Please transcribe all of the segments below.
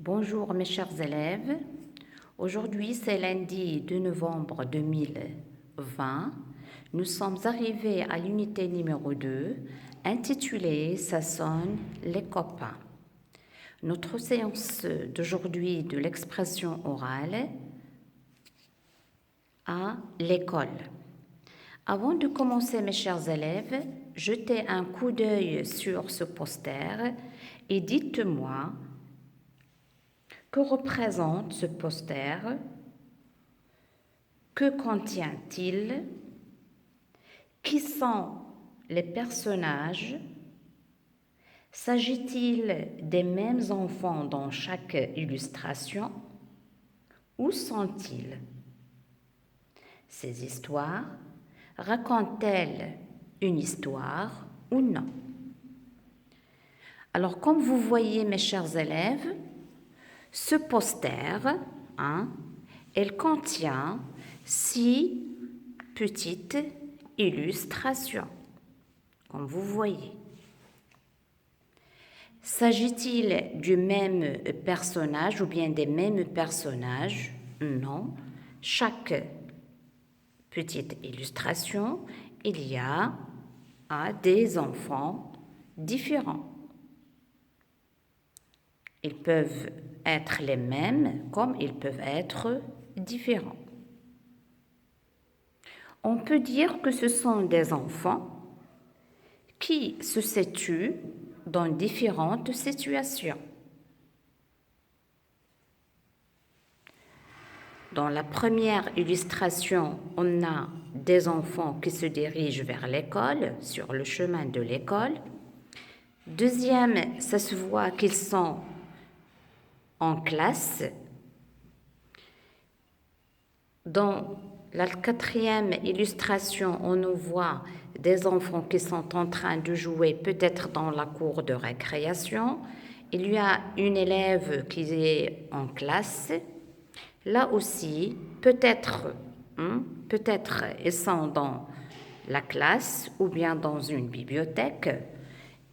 Bonjour mes chers élèves, aujourd'hui c'est lundi 2 novembre 2020. Nous sommes arrivés à l'unité numéro 2 intitulée Ça sonne les copains. Notre séance d'aujourd'hui de l'expression orale à l'école. Avant de commencer mes chers élèves, jetez un coup d'œil sur ce poster et dites-moi que représente ce poster? Que contient-il? Qui sont les personnages? S'agit-il des mêmes enfants dans chaque illustration? Où sont-ils? Ces histoires racontent-elles une histoire ou non? Alors, comme vous voyez, mes chers élèves, ce poster, elle contient 6 petites illustrations, comme vous voyez. S'agit-il du même personnage ou bien des mêmes personnages? Non. Chaque petite illustration, il y a des enfants différents. Ils peuvent être les mêmes comme ils peuvent être différents. On peut dire que ce sont des enfants qui se situent dans différentes situations. Dans la première illustration, on a des enfants qui se dirigent vers l'école, sur le chemin de l'école. Deuxième, ça se voit qu'ils sont en classe. Dans la quatrième illustration, on nous voit des enfants qui sont en train de jouer peut-être dans la cour de récréation. Il y a une élève qui est en classe. Là aussi, peut-être ils sont dans la classe ou bien dans une bibliothèque.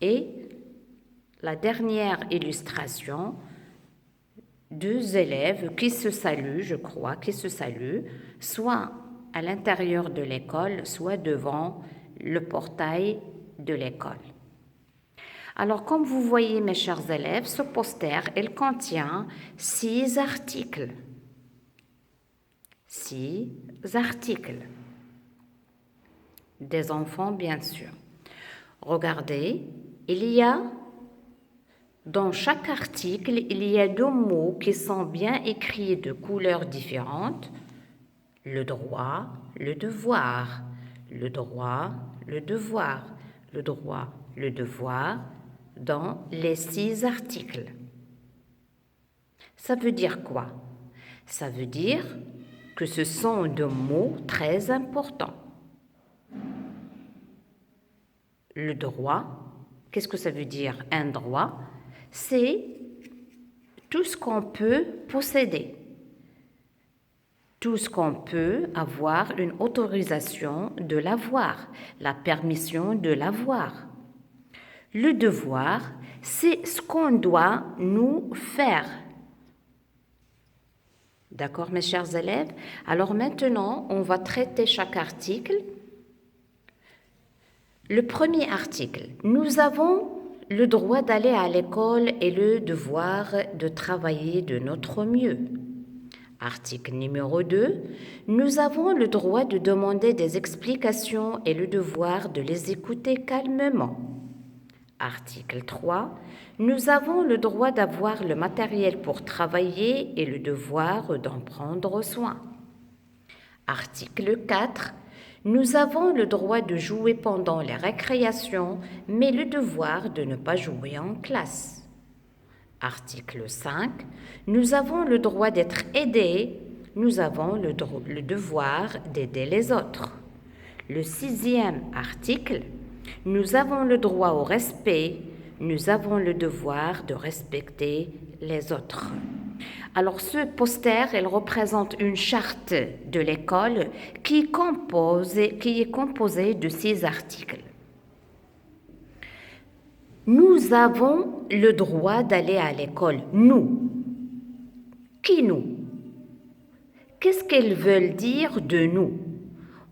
Et la dernière illustration, 2 élèves qui se saluent, je crois, soit à l'intérieur de l'école, soit devant le portail de l'école. Alors, comme vous voyez, mes chers élèves, ce poster, il contient 6 articles. 6 articles. Des enfants, bien sûr. Regardez, dans chaque article, il y a 2 mots qui sont bien écrits de couleurs différentes. Le droit, le devoir. Le droit, le devoir. Le droit, le devoir dans les 6 articles. Ça veut dire quoi? Ça veut dire que ce sont 2 mots très importants. Le droit, qu'est-ce que ça veut dire un droit? C'est tout ce qu'on peut posséder, tout ce qu'on peut avoir une autorisation de l'avoir, la permission de l'avoir. Le devoir, c'est ce qu'on doit nous faire. D'accord, mes chers élèves? Alors maintenant, on va traiter chaque article. Le premier article, nous avons le droit d'aller à l'école et le devoir de travailler de notre mieux. Article numéro 2, nous avons le droit de demander des explications et le devoir de les écouter calmement. Article 3, nous avons le droit d'avoir le matériel pour travailler et le devoir d'en prendre soin. Article 4, nous avons le droit de jouer pendant les récréations, mais le devoir de ne pas jouer en classe. Article 5, nous avons le droit d'être aidés, nous avons le devoir d'aider les autres. Le 6e article, nous avons le droit au respect, nous avons le devoir de respecter les autres. Alors ce poster, il représente une charte de l'école qui est composée de 6 articles. Nous avons le droit d'aller à l'école, nous. Qui nous? Qu'est-ce qu'elles veulent dire de nous?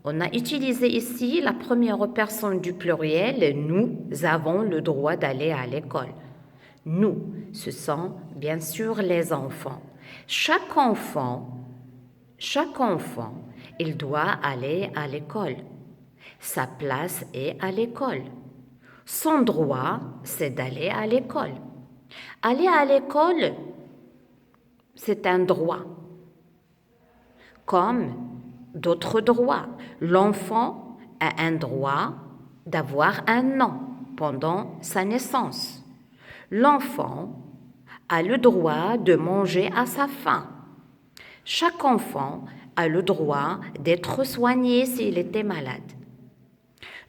On a utilisé ici la première personne du pluriel. Nous avons le droit d'aller à l'école. Nous, ce sont bien sûr les enfants. Chaque enfant, il doit aller à l'école. Sa place est à l'école. Son droit, c'est d'aller à l'école. Aller à l'école, c'est un droit. Comme d'autres droits. L'enfant a un droit d'avoir un nom pendant sa naissance. L'enfant a le droit de manger à sa faim. Chaque enfant a le droit d'être soigné s'il était malade.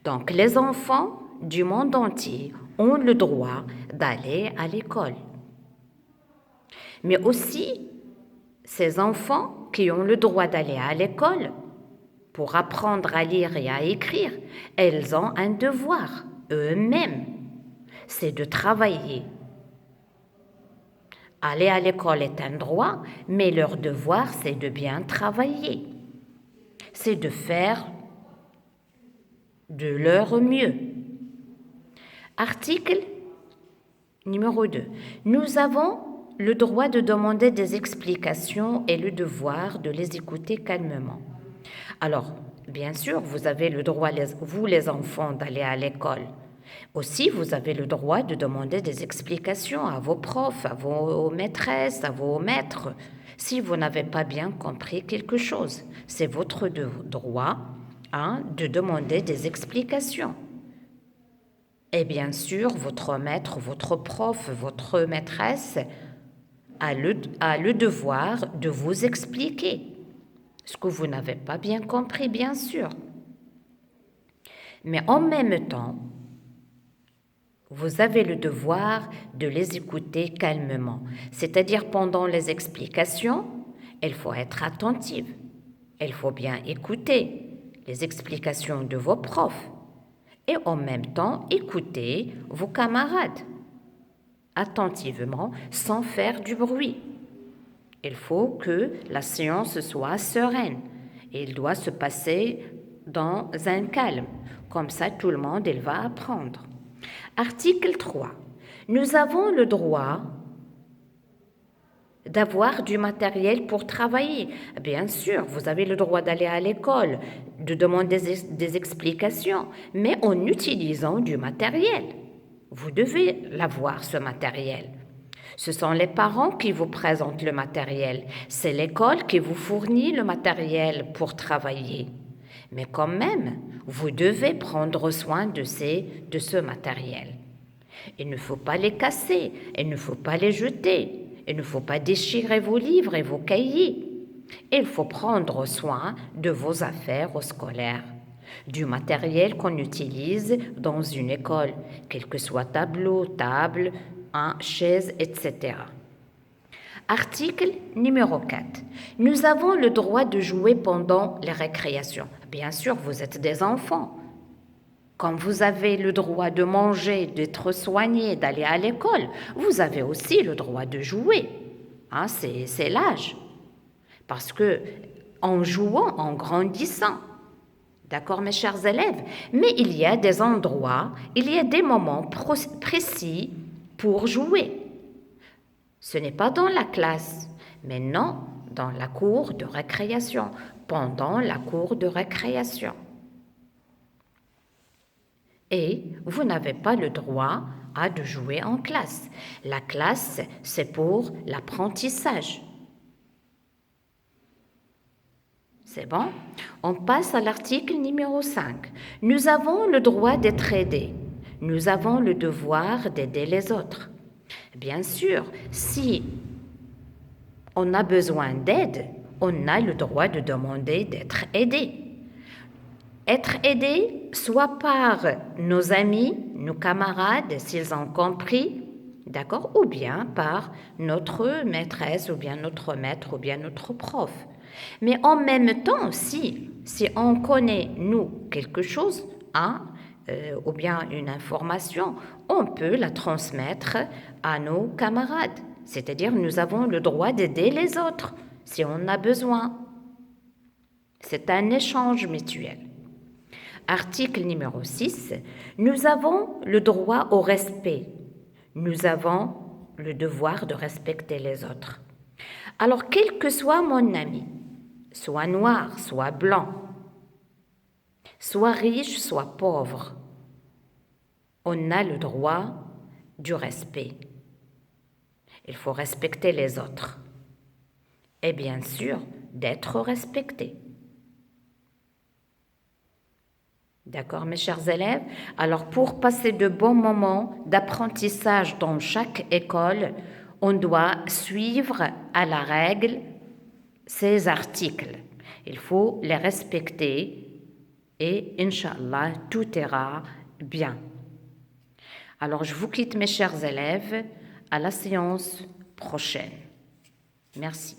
Donc, les enfants du monde entier ont le droit d'aller à l'école. Mais aussi, ces enfants qui ont le droit d'aller à l'école pour apprendre à lire et à écrire, elles ont un devoir eux-mêmes, c'est de travailler. Aller à l'école est un droit, mais leur devoir, c'est de bien travailler. C'est de faire de leur mieux. Article numéro 2. Nous avons le droit de demander des explications et le devoir de les écouter calmement. Alors, bien sûr, vous avez le droit, vous les enfants, d'aller à l'école. Aussi, vous avez le droit de demander des explications à vos profs, à vos maîtresses, à vos maîtres, si vous n'avez pas bien compris quelque chose. C'est votre droit de demander des explications. Et bien sûr, votre maître, votre prof, votre maîtresse a le devoir de vous expliquer ce que vous n'avez pas bien compris, bien sûr. Mais en même temps, vous avez le devoir de les écouter calmement. C'est-à-dire pendant les explications, il faut être attentive. Il faut bien écouter les explications de vos profs et en même temps écouter vos camarades attentivement sans faire du bruit. Il faut que la séance soit sereine et il doit se passer dans un calme. Comme ça, tout le monde il va apprendre. Article 3. Nous avons le droit d'avoir du matériel pour travailler. Bien sûr, vous avez le droit d'aller à l'école, de demander des explications, mais en utilisant du matériel. Vous devez l'avoir, ce matériel. Ce sont les parents qui vous présentent le matériel. C'est l'école qui vous fournit le matériel pour travailler. Mais quand même, vous devez prendre soin de ce matériel. Il ne faut pas les casser, il ne faut pas les jeter, il ne faut pas déchirer vos livres et vos cahiers. Il faut prendre soin de vos affaires scolaires, du matériel qu'on utilise dans une école, quel que soit tableau, table, chaise, etc. Article numéro 4. Nous avons le droit de jouer pendant les récréations. Bien sûr, vous êtes des enfants. Comme vous avez le droit de manger, d'être soigné, d'aller à l'école, vous avez aussi le droit de jouer. C'est l'âge. Parce que en jouant, en grandissant, d'accord mes chers élèves, mais il y a des endroits, il y a des moments précis pour jouer. Ce n'est pas dans la classe, mais non dans la cour de récréation, pendant la cour de récréation. Et vous n'avez pas le droit de jouer en classe. La classe, c'est pour l'apprentissage. C'est bon? On passe à l'article numéro 5. Nous avons le droit d'être aidés. Nous avons le devoir d'aider les autres. Bien sûr, si on a besoin d'aide, on a le droit de demander d'être aidé. Être aidé, soit par nos amis, nos camarades, s'ils ont compris, d'accord, ou bien par notre maîtresse, ou bien notre maître, ou bien notre prof. Mais en même temps, si on connaît, nous, quelque chose, ou bien une information, on peut la transmettre à nos camarades. c'est-à-dire nous avons le droit d'aider les autres si on a besoin. C'est un échange mutuel. Article numéro 6. Nous avons le droit au respect. Nous avons le devoir de respecter les autres. Alors, quel que soit mon ami, soit noir, soit blanc, soit riche, soit pauvre, on a le droit du respect. Il faut respecter les autres. Et bien sûr, d'être respecté. D'accord, mes chers élèves? Alors, pour passer de bons moments d'apprentissage dans chaque école, on doit suivre à la règle ces articles. Il faut les respecter et, Inch'Allah, tout ira bien. Alors, je vous quitte, mes chers élèves, à la séance prochaine. Merci.